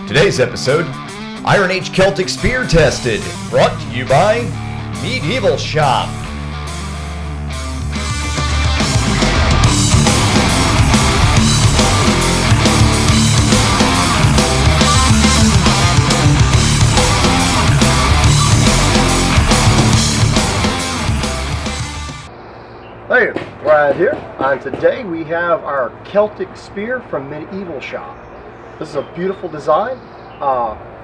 Today's episode, Iron Age Celtic Spear Tested, brought to you by Medieval Shoppe. Hey, Thrand here, and today we have our Celtic spear from Medieval Shoppe. This is a beautiful design.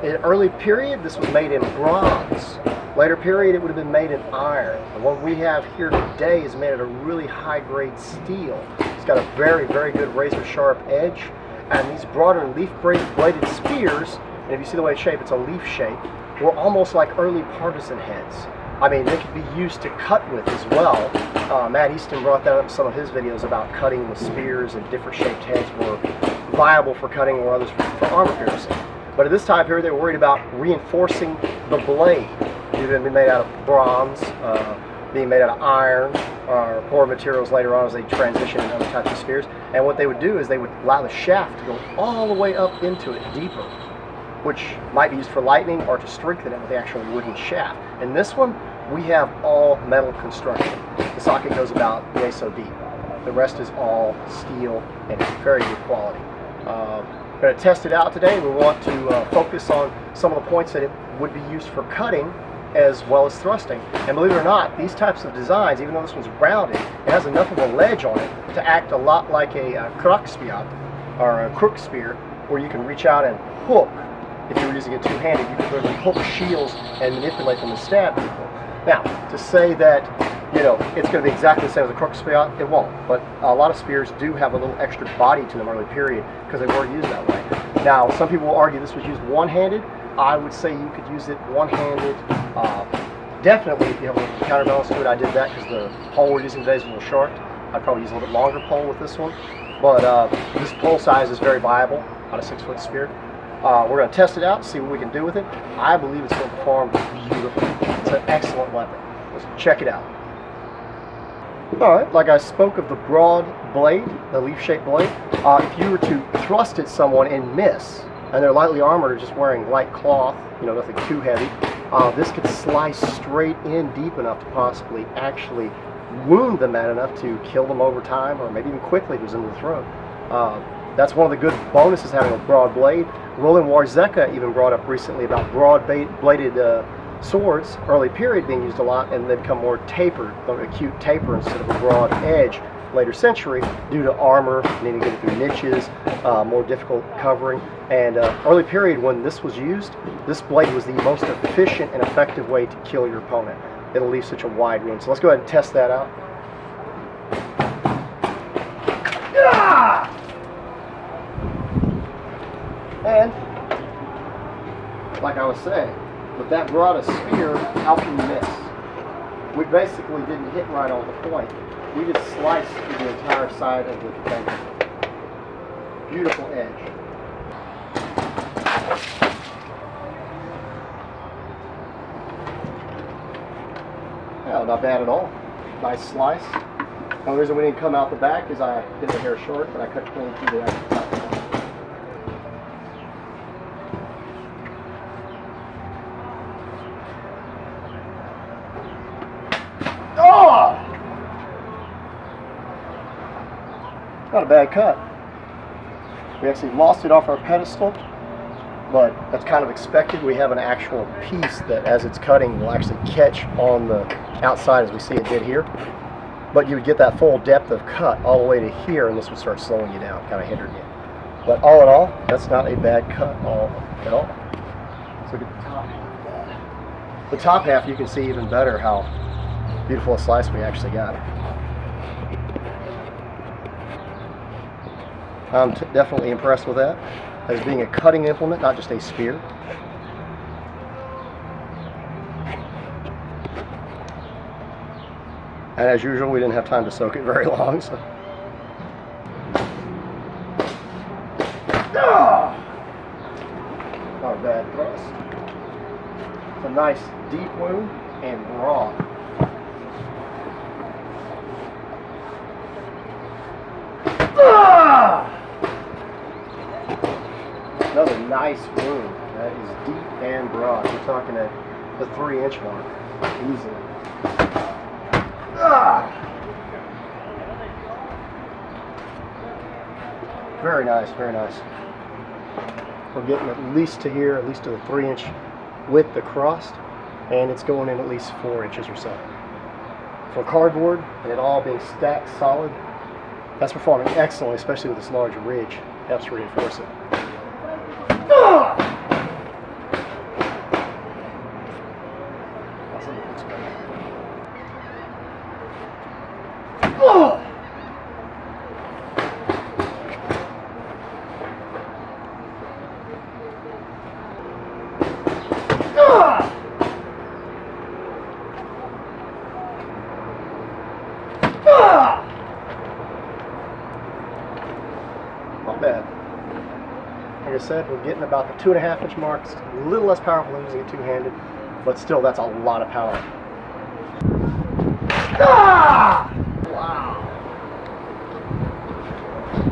In early period, this was made in bronze. Later period, it would have been made in iron. The one we have here today is made out of really high-grade steel. It's got a very, very good razor-sharp edge, and these broader leaf-bladed spears, and if you see the way it's shaped, it's a leaf shape, were almost like early partisan heads. I mean, they could be used to cut with as well. Matt Easton brought that up in some of his videos about cutting with spears, and different shaped heads were viable for cutting or others for armor piercing. But at this time period, they were worried about reinforcing the blade. Either going to be made out of bronze, being made out of iron, or poor materials later on as they transition into other types of spears. And what they would do is they would allow the shaft to go all the way up into it deeper, which might be used for lightning or to strengthen it with the actual wooden shaft. In this one, we have all metal construction. The socket goes about yay-so deep. The rest is all steel and it's very good quality. We're going to test it out today. We want to focus on some of the points that it would be used for cutting as well as thrusting. And believe it or not, these types of designs, even though this one's rounded, it has enough of a ledge on it to act a lot like a krokspear, or a crook spear, where you can reach out and hook. If you were using it two-handed, you could literally hook shields and manipulate them to stab people. Now, to say that, you know, it's going to be exactly the same as a krokspear, it won't. But a lot of spears do have a little extra body to them early period because they were used that way. Now, some people will argue this was used one-handed. I would say you could use it one-handed. Definitely, if you have a counterbalance to it, I did that because the pole we're using today is a little short. I'd probably use a little bit longer pole with this one. But this pole size is very viable on a 6-foot spear. We're going to test it out, see what we can do with it. I believe it's going to perform beautifully. It's an excellent weapon. Let's check it out. Alright, like I spoke of the broad blade, the leaf-shaped blade, if you were to thrust at someone and miss, and they're lightly armored or just wearing light cloth, you know, nothing too heavy, this could slice straight in deep enough to possibly actually wound them bad enough to kill them over time, or maybe even quickly if it was in the throat. That's one of the good bonuses having a broad blade. Roland Warzeka even brought up recently about broad-bladed swords, early period being used a lot, and they become more tapered, an acute taper instead of a broad edge later century due to armor, needing to get through niches, more difficult covering. And early period when this was used, this blade was the most efficient and effective way to kill your opponent. It'll leave such a wide wound. So let's go ahead and test that out. Yeah! And, like I was saying, with that broad a spear, how can you miss? We basically didn't hit right on the point. We just sliced through the entire side of the defender. Beautiful edge. Yeah, not bad at all. Nice slice. The only reason we didn't come out the back is I did the hair short, but I cut clean through the actual top. Not a bad cut. We actually lost it off our pedestal, but that's kind of expected. We have an actual piece that as it's cutting will actually catch on the outside as we see it did here. But you would get that full depth of cut all the way to here, and this would start slowing you down, kind of hindering you. But all in all, that's not a bad cut at all. Let's look at the top half. The top half you can see even better how beautiful a slice we actually got. I'm definitely impressed with that as being a cutting implement, not just a spear. And as usual, we didn't have time to soak it very long, so. Not a bad thrust. It's a nice deep wound and broad. Another nice wound. That is deep and broad. We're talking at the 3-inch mark, easily. Ah! Very nice, very nice. We're getting at least to here, at least to the 3-inch width across, and it's going in at least 4 inches or so. For cardboard, and it all being stacked solid, that's performing excellently, especially with this large ridge. Helps reinforce it. Ah! Oh! Ah! Ah! Not bad. Like I said, we're getting about the 2.5-inch mark. It's a little less powerful than using it two-handed, but still, that's a lot of power. Ah! Wow.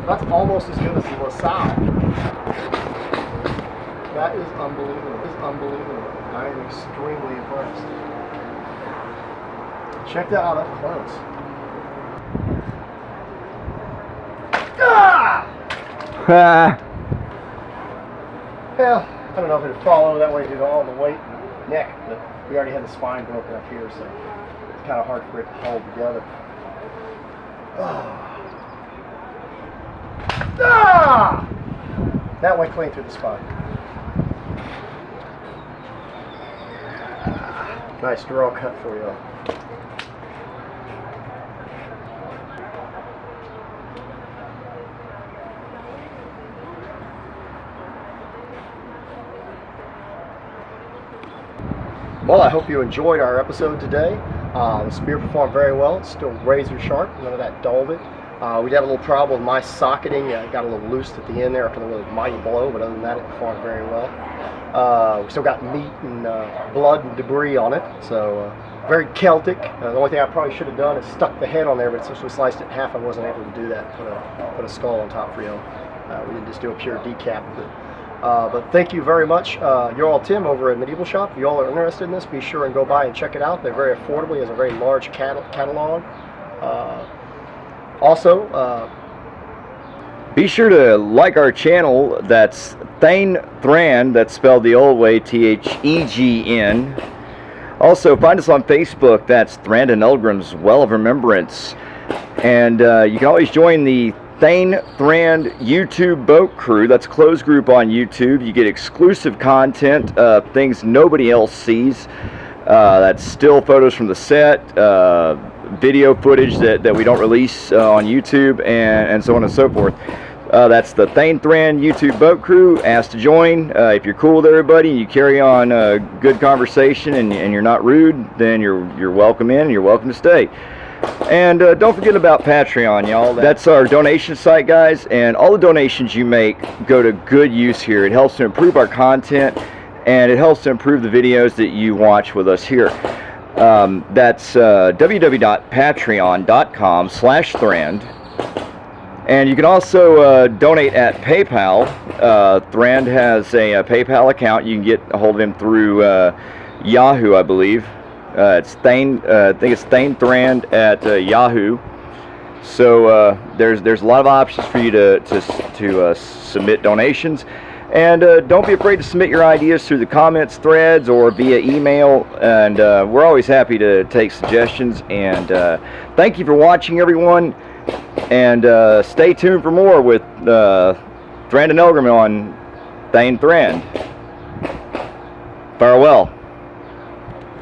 That's almost as good as the LaSalle. That is unbelievable. It's unbelievable. I am extremely impressed. Check that out up close. Ah! Well, I don't know if it'd fall over that way due to all the weight and neck, but we already had the spine broken up here, so it's kind of hard for it to hold together. Ah! That went clean through the spine. Nice draw cut for you all. Well, I hope you enjoyed our episode today. The spear performed very well. It's still razor sharp, none of that dull bit. We did have a little problem with my socketing. It got a little loose at the end there after the really mighty blow, but other than that, it performed very well. We still got meat and blood and debris on it, so very Celtic. The only thing I probably should have done is stuck the head on there, but since we sliced it in half, I wasn't able to do that. Put a skull on top for you. We didn't just do a pure decap. But thank you very much. You're all Tim over at Medieval Shoppe. If you all are interested in this, be sure and go by and check it out. They're very affordable. He has a very large catalog. Also, be sure to like our channel. That's Thrand, that's spelled the old way, Thegn. Also, find us on Facebook. That's Thrand and Eldgrim's Well of Remembrance. And you can always join the Thrand YouTube boat crew. That's a closed group on YouTube. You get exclusive content, things nobody else sees. That's still photos from the set, video footage that we don't release on YouTube, and so on and so forth. That's the Thrand YouTube boat crew. Ask to join. If you're cool with everybody and you carry on a good conversation and you're not rude, then you're welcome in and you're welcome to stay. And don't forget about Patreon, y'all. That's our donation site, guys, and all the donations you make go to good use here. It helps to improve our content, and it helps to improve the videos that you watch with us here. That's www.patreon.com/Thrand. And you can also donate at PayPal. Thrand has a PayPal account. You can get a hold of him through Yahoo, I believe. It's Thrand at Yahoo. So there's a lot of options for you to submit donations, and don't be afraid to submit your ideas through the comments threads or via email. And we're always happy to take suggestions. And thank you for watching, everyone. And stay tuned for more with Thrand and Eldgrim on Thrand. Farewell.